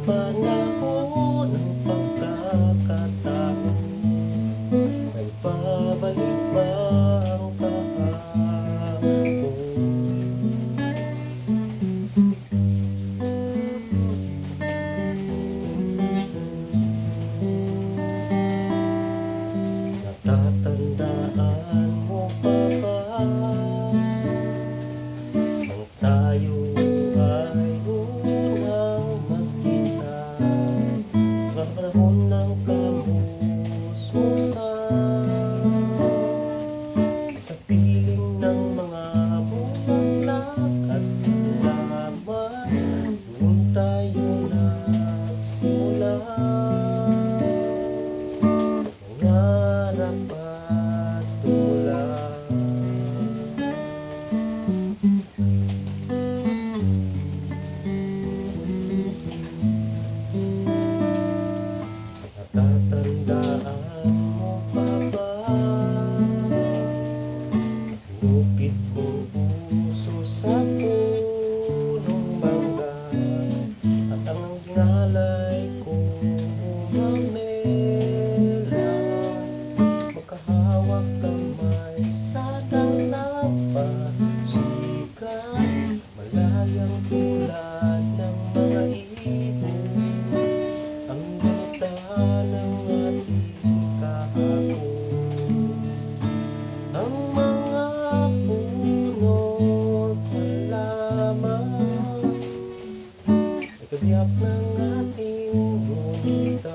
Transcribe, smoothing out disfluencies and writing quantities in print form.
panahon ng pagkakataon, may babalik ba ang kahapon? Natatandaan mo pa ba nang tayo ay unang magkita, panahon ng kamusmusan, sa piling ng mga bulaklak at halaman, doon tayo nagsimula. Nangarap at tumula. Natatandaan mo pa ba bukid kong puso sa punong mangga, at ang ngalay kong umamela, magkahawak kamay sa dalampasigan, malayang tulad ng mga ibon, ang ganda ng ating kahapon. Ang mga puno't halaman ay kadiyak ng ating gunita.